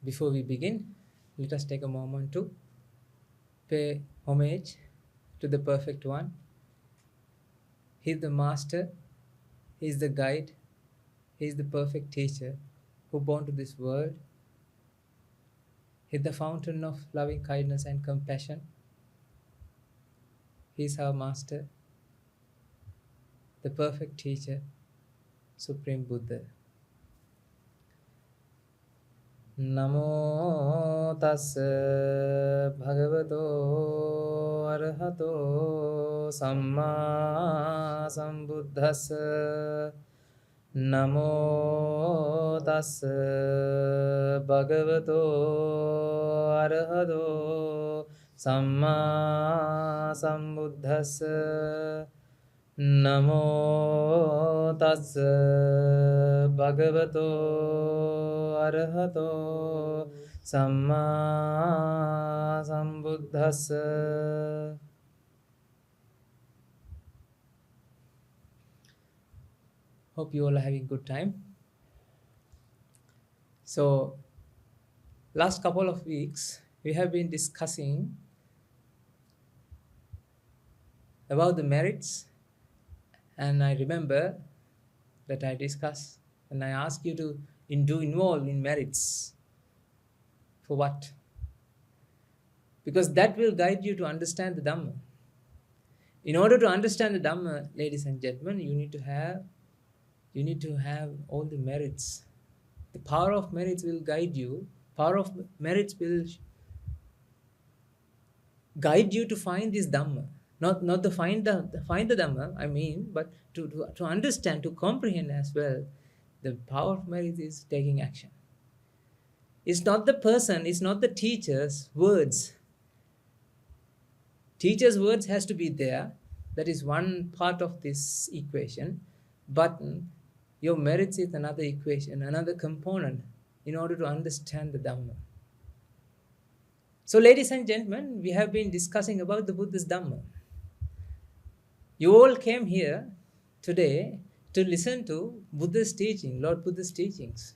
Before we begin, let us take a moment to pay homage to the Perfect One. He is the Master, He is the Guide, He is the perfect teacher who born to this world. He is the fountain of loving kindness and compassion. He is our Master, the perfect teacher, Supreme Buddha. Namo tassa bhagavato arahato samma sambuddhassa. Namo tassa bhagavato arahato samma sambuddhassa. Namo tassa bhagavato arahato samma sambuddhassa. Hope you all are having good time. So, last couple of weeks we have been discussing about the merits, and I remember that I discussed and I asked you to involve in merits. For what? Because that will guide you to understand the Dhamma. In order to understand the Dhamma, ladies and gentlemen, you need to have all the merits. The power of merits will guide you. Power of merits will guide you to find this Dhamma. Not to find the Dhamma, I mean, but to understand, to comprehend as well. The power of merit is taking action. It's not the person, it's not the teacher's words. Teacher's words has to be there. That is one part of this equation. But your merits is another equation, another component in order to understand the Dhamma. So, ladies and gentlemen, we have been discussing about the Buddha's Dhamma. You all came here today to listen to Buddha's teaching, Lord Buddha's teachings.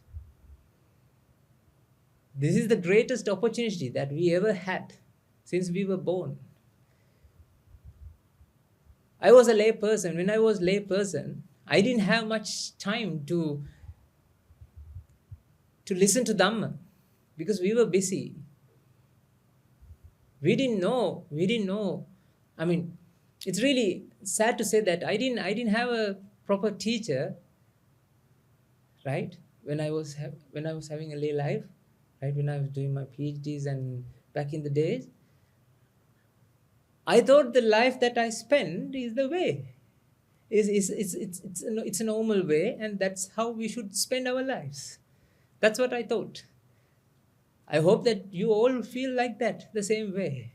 This is the greatest opportunity that we ever had since we were born. I was a lay person. When I was lay person, I didn't have much time to listen to Dhamma because we were busy. We didn't know. I mean, it's really sad to say that I didn't have a proper teacher, right? When I was having a lay life, right? When I was doing my PhDs and back in the days, I thought the life that I spend is the way. It's a normal way, and that's how we should spend our lives. That's what I thought. I hope that you all feel like that, the same way.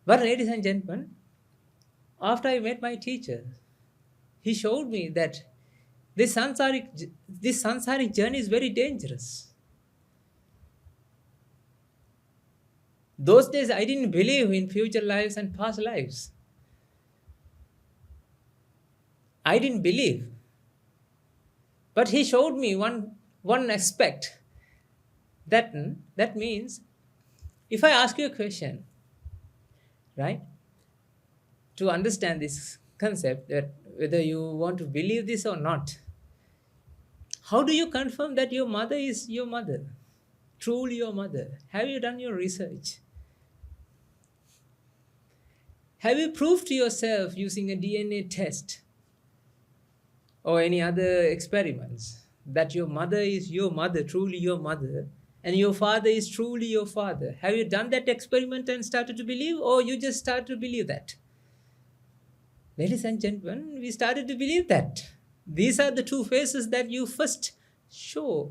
But ladies and gentlemen, after I met my teacher, he showed me that this samsaric journey is very dangerous. Those days I didn't believe in future lives and past lives. I didn't believe. But he showed me one aspect. That means, if I ask you a question, right, to understand this concept, that whether you want to believe this or not, how do you confirm that your mother is your mother, truly your mother? Have you done your research? Have you proved to yourself using a DNA test or any other experiments that your mother is your mother, truly your mother, and your father is truly your father? Have you done that experiment and started to believe, or you just started to believe that? Ladies and gentlemen, we started to believe that. These are the two faces that you first saw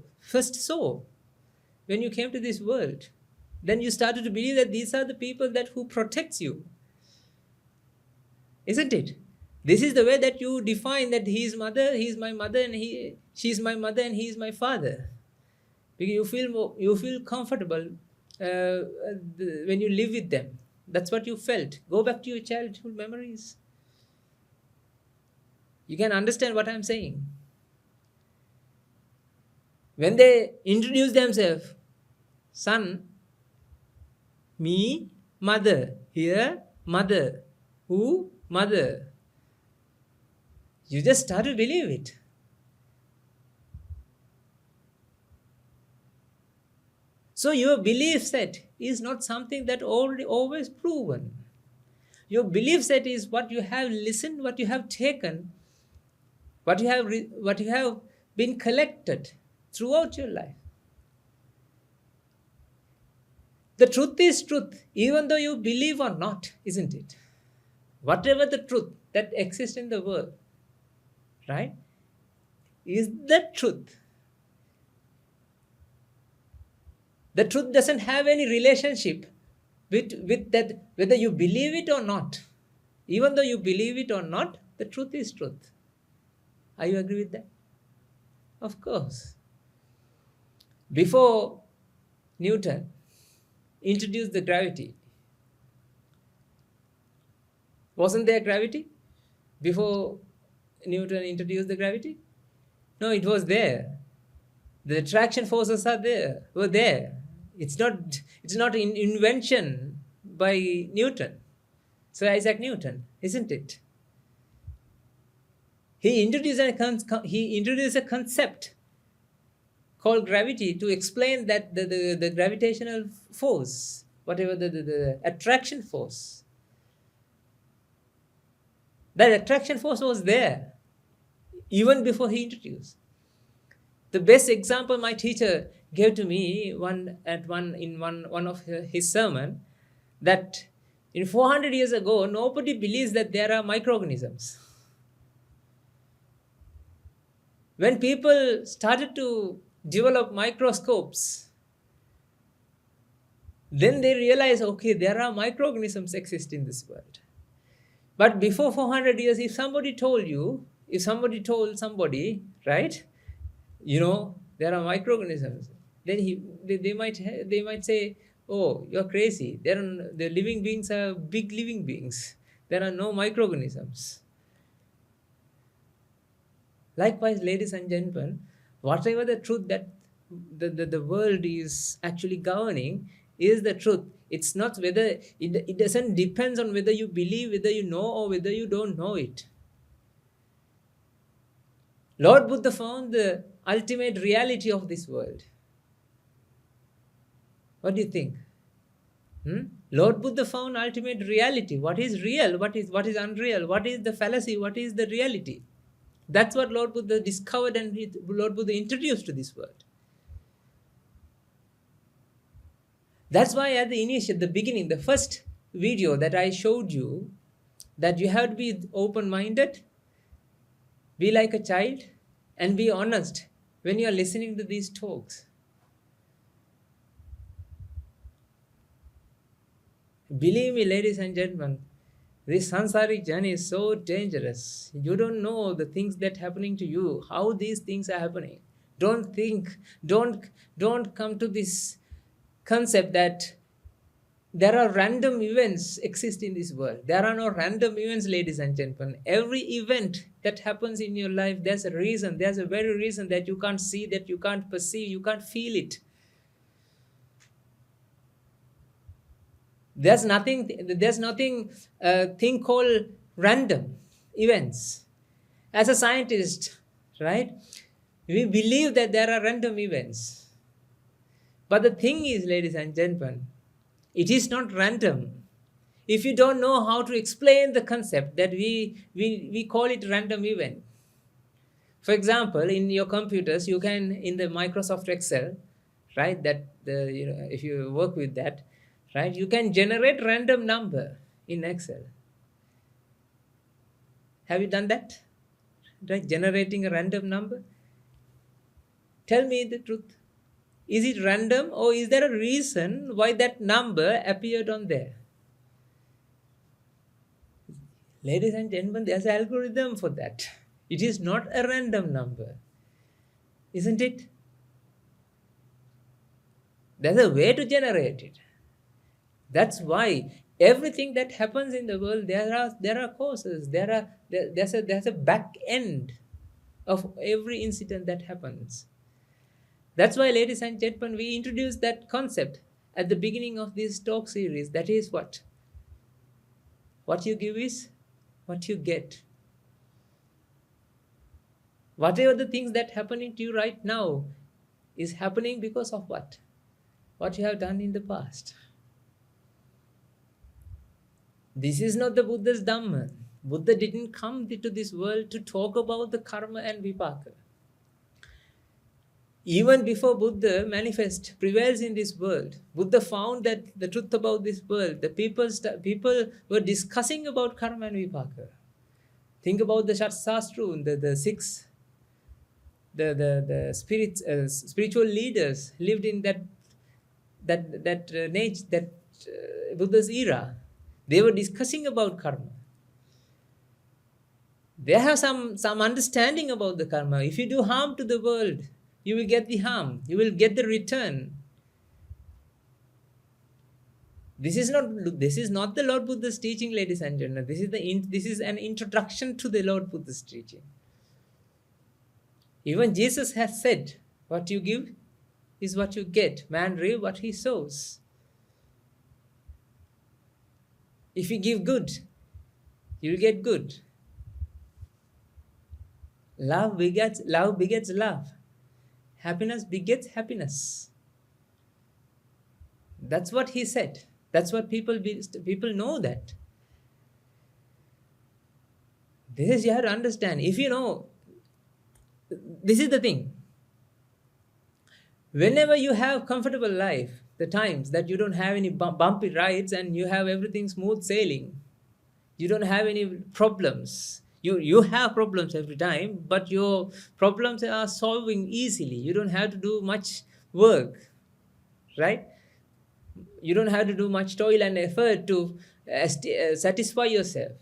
when you came to this world. Then you started to believe that these are the people who protects you. Isn't it? This is the way that you define that he is mother, he is my mother, and she is my mother, and he is my father. Because you feel comfortable when you live with them. That's what you felt. Go back to your childhood memories. You can understand what I'm saying. When they introduce themselves, son, me, mother, here, mother, who, mother, you just start to believe it. So your belief set is not something that already always proven. Your belief set is what you have listened, what you have taken, what you have been collected throughout your life. The truth is truth, even though you believe or not, isn't it? Whatever the truth that exists in the world, right, is the truth. The truth doesn't have any relationship with that, whether you believe it or not. Even though you believe it or not, the truth is truth. Are you agree with that? Of course. Before Newton introduced the gravity, wasn't there gravity? Before Newton introduced the gravity? No, it was there. The attraction forces were there. It's not an invention by Newton. So Isaac Newton, isn't it? He introduced a concept called gravity to explain that the gravitational force, whatever the attraction force, that attraction force was there even before he introduced. The best example my teacher gave to me in one of his sermon, that in 400 years ago, nobody believes that there are microorganisms. When people started to develop microscopes, then they realized, okay, there are microorganisms exist in this world. But before 400 years, if somebody told somebody, right, there are microorganisms, then they might say, oh, you're crazy. The living beings are big living beings. There are no microorganisms. Likewise, ladies and gentlemen, whatever the truth that the world is actually governing is the truth. It's not whether it doesn't depends on whether you believe, whether you know, or whether you don't know it. Lord Buddha found the ultimate reality of this world. What do you think? Lord Buddha found ultimate reality. What is real? What is unreal? What is the fallacy? What is the reality? That's what Lord Buddha discovered and Lord Buddha introduced to this world. That's why at the beginning, the first video that I showed you, that you have to be open-minded, be like a child, and be honest when you are listening to these talks. Believe me, ladies and gentlemen, this samsaric journey is so dangerous. You don't know the things that are happening to you, how these things are happening. Don't come to this concept that there are random events exist in this world. There are no random events, ladies and gentlemen. Every event that happens in your life, there's a reason. There's a very reason that you can't see, that you can't perceive, you can't feel it. There's nothing thing called random events. As a scientist, right, we believe that there are random events. But the thing is, ladies and gentlemen, it is not random. If you don't know how to explain the concept that we call it random event. For example, in your computers, you can, in the Microsoft Excel, right, if you work with that, right, you can generate random number in Excel. Have you done that? Right, generating a random number? Tell me the truth. Is it random, or is there a reason why that number appeared on there? Ladies and gentlemen, there's an algorithm for that. It is not a random number. Isn't it? There's a way to generate it. That's why everything that happens in the world, there are causes. There's a back end of every incident that happens. That's why, ladies and gentlemen, we introduced that concept at the beginning of this talk series. That is what? What you give is what you get. Whatever the things that happening to you right now is happening because of what? What you have done in the past. This is not the Buddha's Dhamma. Buddha didn't come to this world to talk about the karma and vipaka. Even before Buddha prevails in this world, Buddha found that the truth about this world, the people were discussing about karma and vipaka. Think about the Shastra, the six, the spirits, spiritual leaders lived in Buddha's era. They were discussing about karma. They have some understanding about the karma. If you do harm to the world, you will get the harm. You will get the return. This is not the Lord Buddha's teaching, ladies and gentlemen. This is an introduction to the Lord Buddha's teaching. Even Jesus has said, what you give is what you get. Man reap what he sows. If you give good, you will get good. Love begets love. Happiness begets happiness. That's what he said. That's what people know that. This is, you have to understand. If you know, this is the thing. Whenever you have comfortable life, the times that you don't have any bumpy rides and you have everything smooth sailing, you don't have any problems. You have problems every time, but your problems are solving easily. You don't have to do much work, right? You don't have to do much toil and effort to satisfy yourself.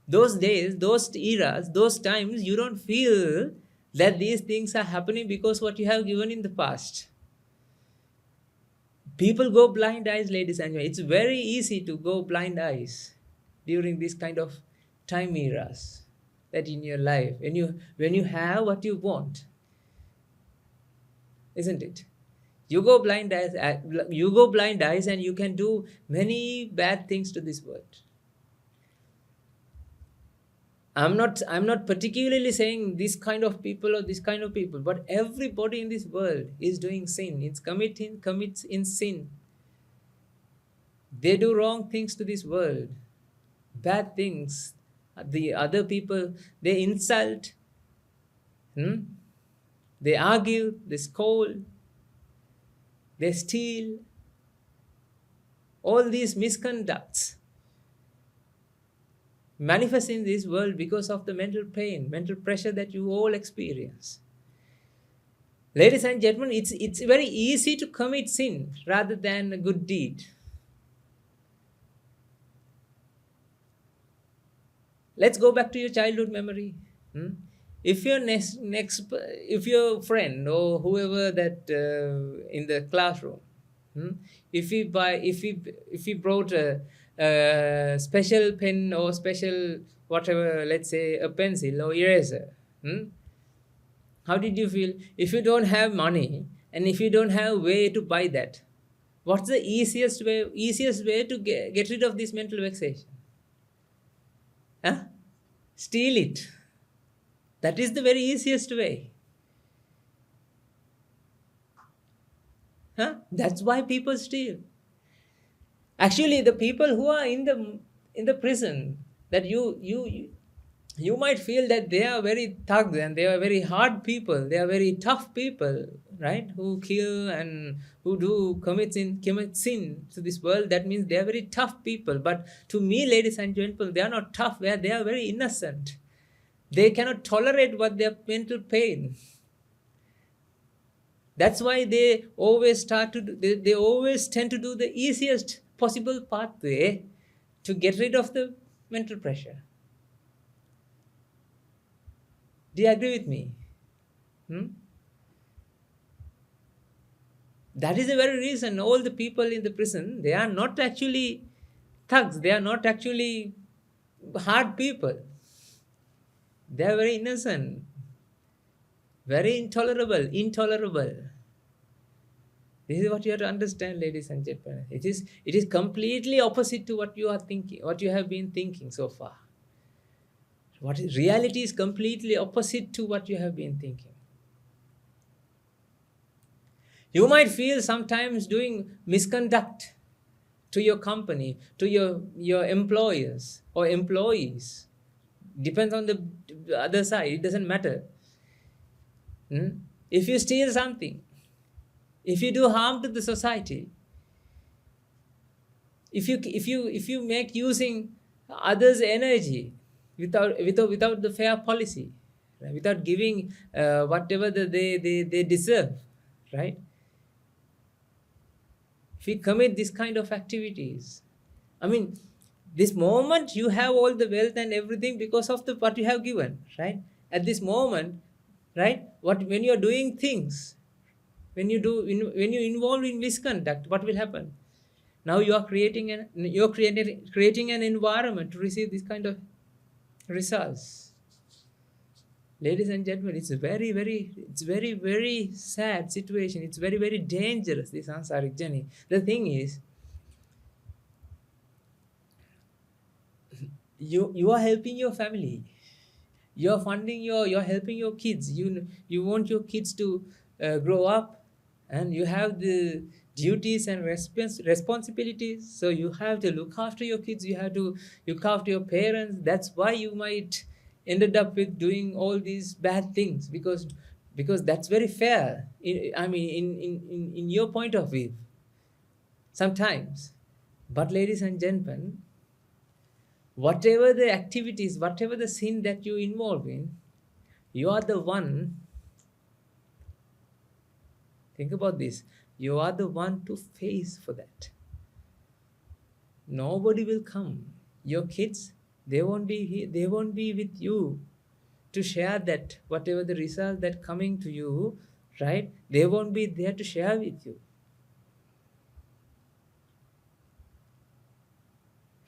Those days, those eras, those times, you don't feel that these things are happening because what you have given in the past. People go blind eyes, ladies and gentlemen. It's very easy to go blind eyes during this kind of time eras that in your life, when you have what you want, isn't it? You go blind eyes and you can do many bad things to this world. I'm not particularly saying this kind of people or this kind of people, but everybody in this world is doing sin. It's commits in sin. They do wrong things to this world, bad things. The other people, they insult, they argue, they scold, they steal. All these misconducts manifest in this world because of the mental pain, mental pressure that you all experience. Ladies and gentlemen, it's very easy to commit sin rather than a good deed. Let's go back to your childhood memory. If your friend or whoever that in the classroom, if he brought a special pen or special whatever, let's say a pencil or eraser, how did you feel? If you don't have money and if you don't have way to buy that, what's the easiest way to get rid of this mental vexation? Steal it. That is the very easiest way. That's why people steal. Actually, the people who are in the prison, that you might feel that they are very thugs and they are very hard people. They are very tough people, right? Who kill and who do commit sin to this world. That means they are very tough people. But to me, ladies and gentlemen, they are not tough. They are very innocent. They cannot tolerate what their mental pain. That's why they always tend to do the easiest possible pathway to get rid of the mental pressure. Do you agree with me? That is the very reason all the people in the prison, they are not actually thugs. They are not actually hard people. They are very innocent, very intolerable. This is what you have to understand, ladies and gentlemen. It is completely opposite to what you are thinking, what you have been thinking so far. Reality is completely opposite to what you have been thinking. You might feel sometimes doing misconduct to your company, to your employers or employees. Depends on the other side. It doesn't matter. If you steal something, if you do harm to the society, if you make using others' energy without the fair policy, right? Without giving whatever they deserve, right? If you commit this kind of activities, I mean, this moment you have all the wealth and everything because of the what you have given, right? At this moment, right? When you are doing things, when you involve in misconduct, what will happen? Now you are creating an environment to receive this kind of results. Ladies and gentlemen, it's very sad situation. It's very dangerous, this sansaric journey. The thing is, you are helping your family, you're funding you're helping your kids. You want your kids to grow up, and you have the duties and responsibilities, so you have to look after your kids, you have to look after your parents. That's why you might ended up with doing all these bad things, because that's very fair in your point of view sometimes. But ladies and gentlemen, whatever the activities, whatever the sin that you involve in, you are the one, think about this, you are the one to face for that. Nobody will come. Your kids, they won't be with you to share that, whatever the result that coming to you, right? They won't be there to share with you.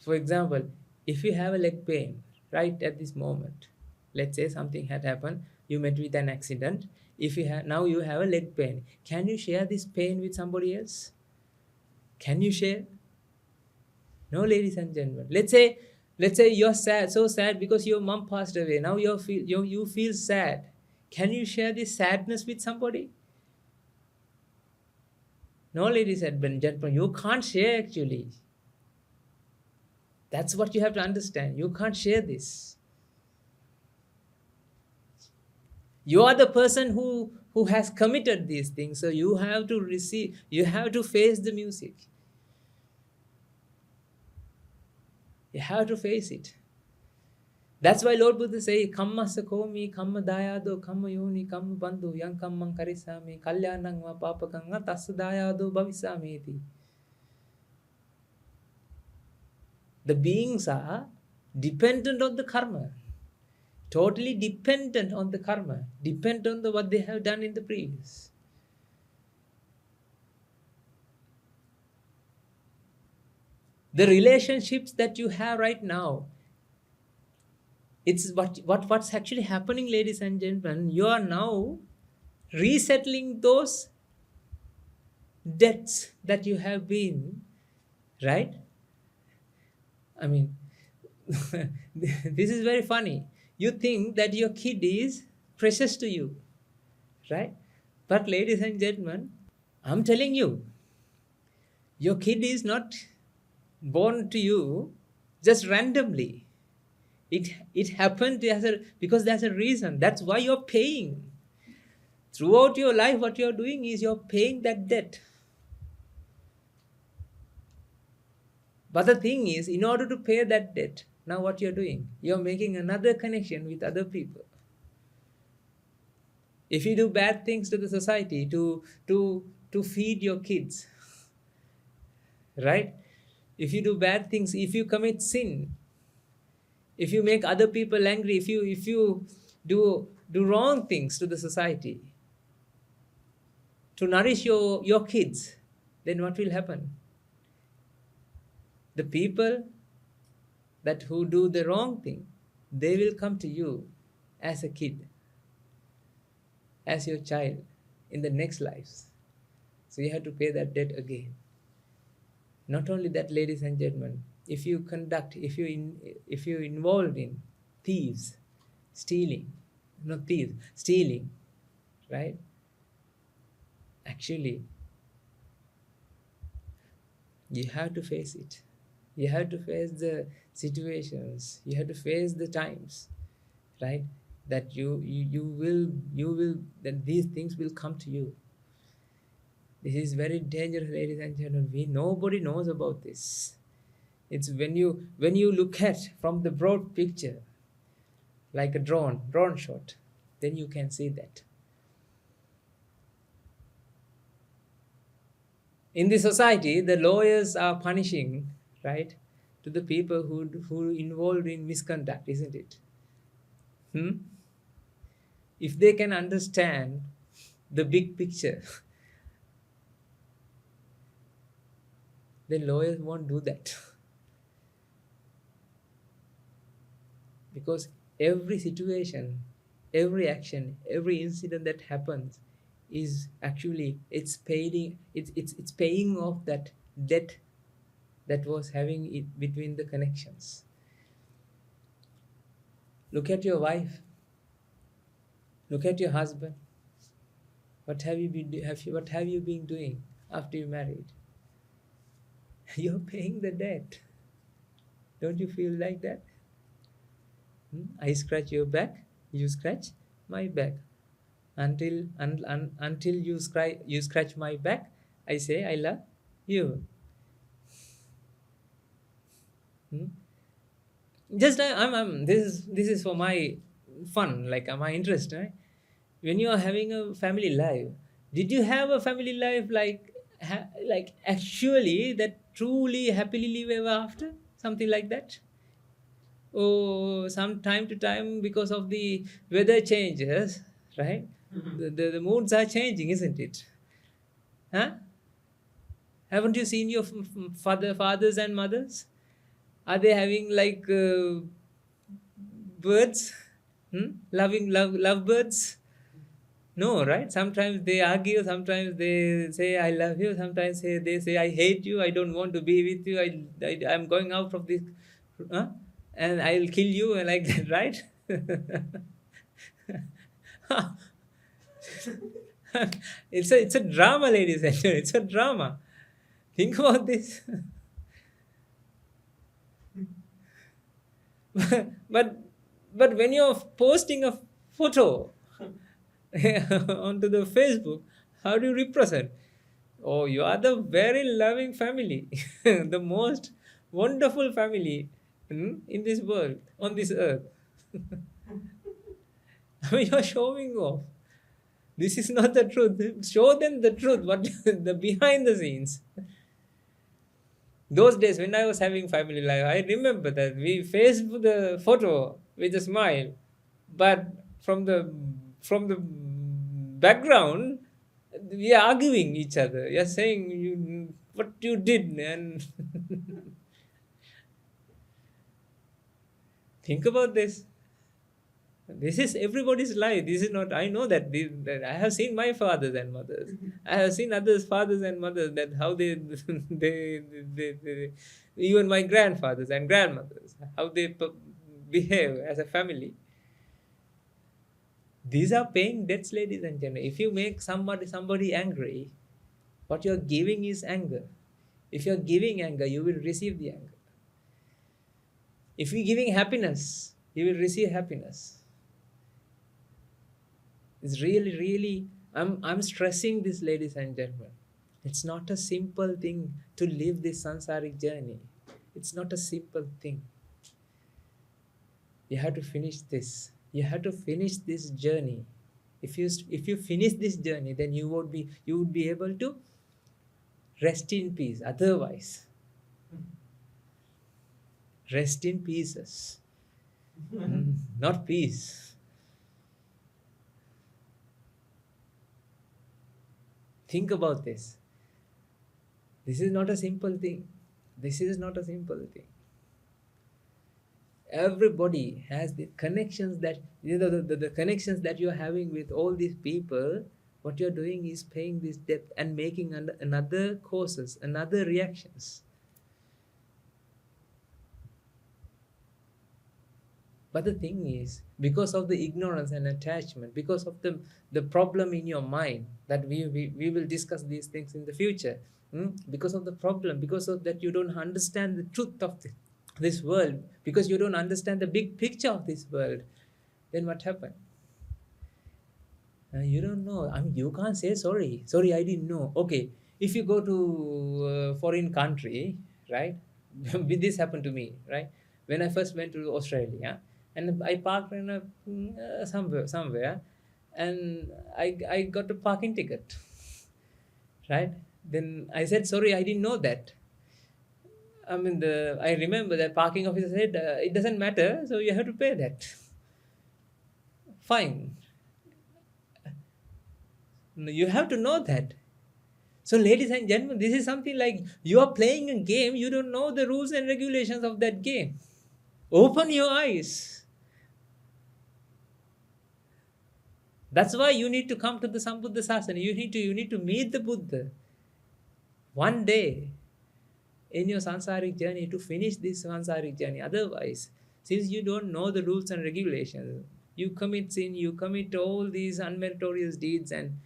For example, if you have a leg pain right at this moment, let's say something had happened, you met with an accident. If now you have a leg pain, can you share this pain with somebody else? Can you share? No, ladies and gentlemen. Let's say you're sad, so sad because your mom passed away. Now you feel sad. Can you share this sadness with somebody? No, ladies and gentlemen, you can't share actually. That's what you have to understand. You can't share this. You are the person who has committed these things, so you have to face the music. You have to face it. That's why Lord Buddha say, Kamma sakomi, kamma dayado, kamma yoni, kamma bandhu, yang kammang karisami, kalyanang va papakanga, tassa dayado bhavisameti. The beings are dependent on the karma. Totally dependent on the karma. Dependent on what they have done in the previous. The relationships that you have right now, it's what's actually happening, ladies and gentlemen. You are now resettling those debts that you have been, right? I mean, this is very funny. You think that your kid is precious to you, right? But ladies and gentlemen, I'm telling you, your kid is not born to you just randomly. It happened because there's a reason. That's why you're paying. Throughout your life, what you're doing is you're paying that debt. But the thing is, in order to pay that debt, now what you're doing, you're making another connection with other people. If you do bad things to the society to feed your kids, right? If you do bad things, if you commit sin, if you make other people angry, if you do wrong things to the society to nourish your kids, then what will happen? The people who do the wrong thing, they will come to you as a kid, as your child in the next lives. So you have to pay that debt again. Not only that, ladies and gentlemen, if you involved in thieves, stealing, not thieves, stealing, right? Actually, you have to face it. You have to face the situations. You have to face the times, right? That you will that these things will come to you. This is very dangerous, ladies and gentlemen. Nobody knows about this. It's when you look at from the broad picture, like a drone shot, then you can see that. In the society, the lawyers are punishing, right, to the people who involved in misconduct, isn't it? Hmm? If they can understand the big picture, then lawyers won't do that. Because every situation, every action, every incident that happens is actually it's paying off that debt that was having it between the connections. Look at your wife, look at your husband. What have you been doing after you married? You're paying the debt. Don't you feel like that? I scratch your back, you scratch my back. Until you scratch my back, I say I love you. Hmm? Just I'm this is for my fun, like my interest, right? When you are having a family life, did you have a family life like actually that truly happily live ever after, something like that? Oh, some time to time, because of the weather changes, right? The moods are changing, isn't it? Huh? Haven't you seen your fathers and mothers? Are they having like birds? Love birds? No, right? Sometimes they argue. Sometimes they say I love you. Sometimes they say I hate you. I don't want to be with you. I'm going out of this, huh? And I'll kill you, and like that, right? It's a drama, ladies and gentlemen. It's a drama. Think about this. but but when you're posting a photo onto the Facebook, how do you represent? Oh, you are the very loving family, the most wonderful family in this world, on this earth. I mean, you're showing off. This is not the truth. Show them the truth, what the behind the scenes. Those days when I was having family life, I remember that we faced the photo with a smile, but from the background, we are arguing each other. We are saying you what you did, and think about this. This is everybody's life. This is not. I know that I have seen my fathers and mothers. I have seen others' fathers and mothers, that how they even my grandfathers and grandmothers, how they behave as a family. These are paying debts, ladies and gentlemen. If you make somebody angry, what you're giving is anger. If you're giving anger, you will receive the anger. If you're giving happiness, you will receive happiness. It's really, I'm stressing this, ladies and gentlemen. It's not a simple thing to live this sansaric journey. It's not a simple thing. You have to finish this. You have to finish this journey. If you finish this journey, then you would be able to rest in peace. Otherwise, rest in pieces. Not peace. Think about this. This is not a simple thing. This is not a simple thing. Everybody has the connections that the connections that you're having with all these people What you're doing is paying this debt and making another causes, another reactions. But the thing is, because of the ignorance and attachment, because of the problem in your mind, that we will discuss these things in the future. Because of the problem, because of that you don't understand the truth of this world, because you don't understand the big picture of this world, then what happened? You don't know. I mean, you can't say sorry. Sorry, I didn't know. Okay, if you go to a foreign country, right? This happened to me, right? When I first went to Australia, and I parked in a somewhere, and I got a parking ticket, right? Then I said sorry, I didn't know that. I mean, I remember that parking officer said it doesn't matter, so you have to pay that. Fine. No, you have to know that. So, ladies and gentlemen, this is something like you are playing a game, you don't know the rules and regulations of that game. Open your eyes. That's why you need to come to the Sambuddha Sasana. You need to meet the Buddha one day in your sansaric journey to finish this sansaric journey. Otherwise, since you don't know the rules and regulations, you commit sin, you commit all these unmeritorious deeds, and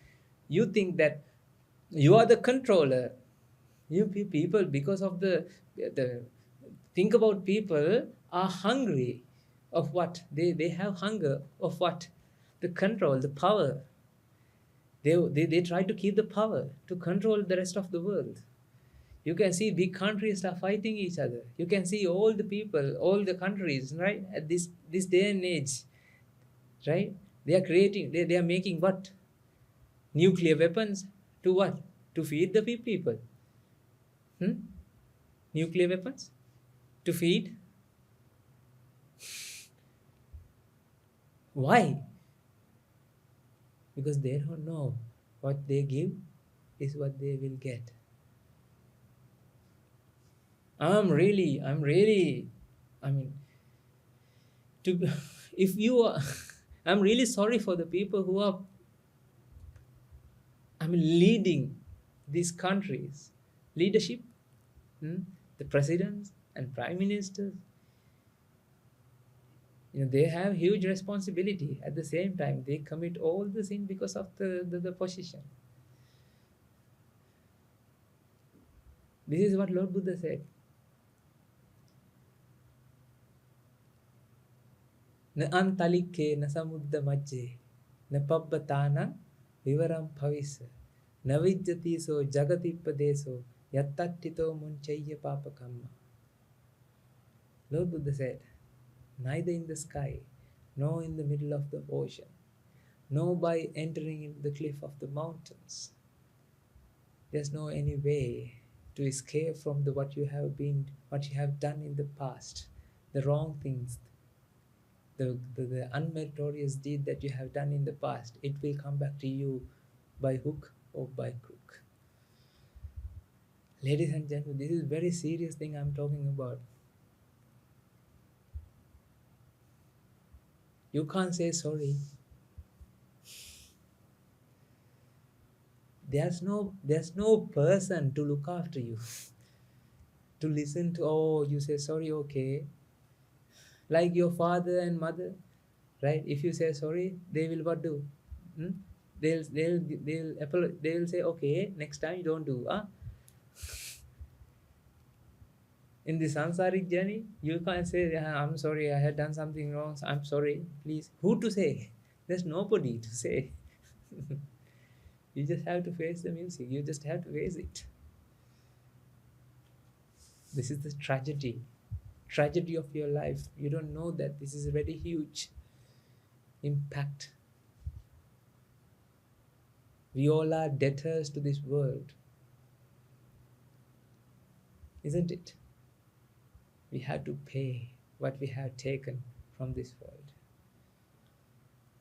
you think that you are the controller. People, because of the think about, people are hungry of what they have hunger of what? The control, the power. They try to keep the power to control the rest of the world. You can see big countries are fighting each other. You can see all the people, all the countries, right, at this day and age, right? They are creating, they are making what? Nuclear weapons. To what? To feed the people. Nuclear weapons to feed. Why? Because they don't know what they give is what they will get. I'm really, I mean, to if you are, I'm really sorry for the people who are, I mean, leading these countries, leadership, the presidents and prime ministers. They have huge responsibility. At the same time, they commit all the sin because of the position. This is what Lord Buddha said. Na antalikke na samudda majje na pabbatanan vivaram bhavisa na vijjati so jagatipadeso yattattito munchayya papakamma. Lord Buddha said, neither in the sky, nor in the middle of the ocean, nor by entering into the cliff of the mountains. There's no any way to escape from what you have done in the past, the wrong things, the unmeritorious deed that you have done in the past. It will come back to you by hook or by crook. Ladies and gentlemen, this is a very serious thing I'm talking about. You can't say sorry. There's no person to look after you, to listen to. Oh, you say sorry, okay. Like your father and mother, right? If you say sorry, they will what do? They'll say, okay, next time you don't do. In the sansaric journey, you can't say, I'm sorry, I had done something wrong. I'm sorry, please. Who to say? There's nobody to say. You just have to face the music. You just have to face it. This is the tragedy of your life. You don't know that this is a very huge impact. We all are debtors to this world, isn't it? We have to pay what we have taken from this world.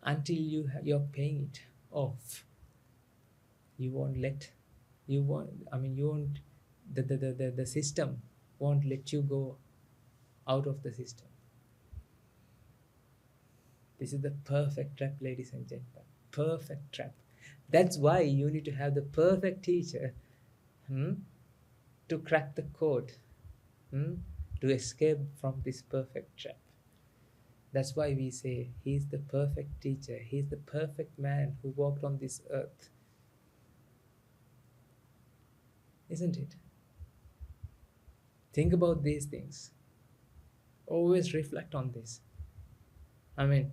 Until you're paying it off, you won't, the system won't let you go out of the system. This is the perfect trap, ladies and gentlemen. Perfect trap. That's why you need to have the perfect teacher, hmm, to crack the code, hmm, to escape from this perfect trap. That's why we say he's the perfect teacher, he's the perfect man who walked on this earth, isn't it? Think about these things. Always reflect on this. I mean,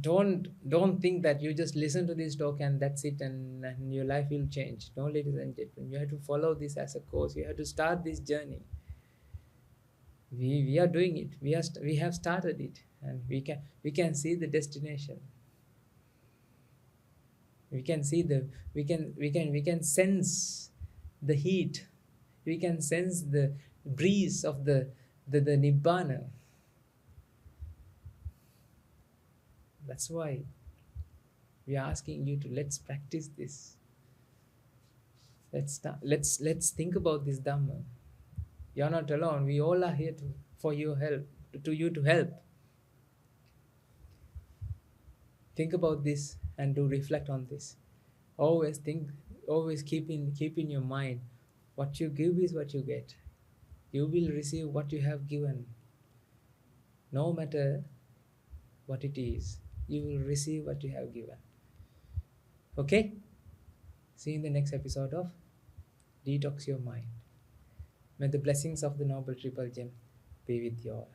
don't think that you just listen to this talk and that's it, and your life will change. No, ladies and gentlemen, you have to follow this as a course. You have to start this journey. We are doing it. We have started it, and we can see the destination. We can sense the heat. We can sense the breeze of the nibbana. That's why we are asking you to, let's practice this. Let's think about this dhamma. You're not alone. We all are here for your help, to you to help. Think about this and do reflect on this. Always keep in your mind, what you give is what you get. You will receive what you have given. No matter what it is, you will receive what you have given. Okay? See you in the next episode of Detox Your Mind. May the blessings of the Noble Triple Gem be with you all.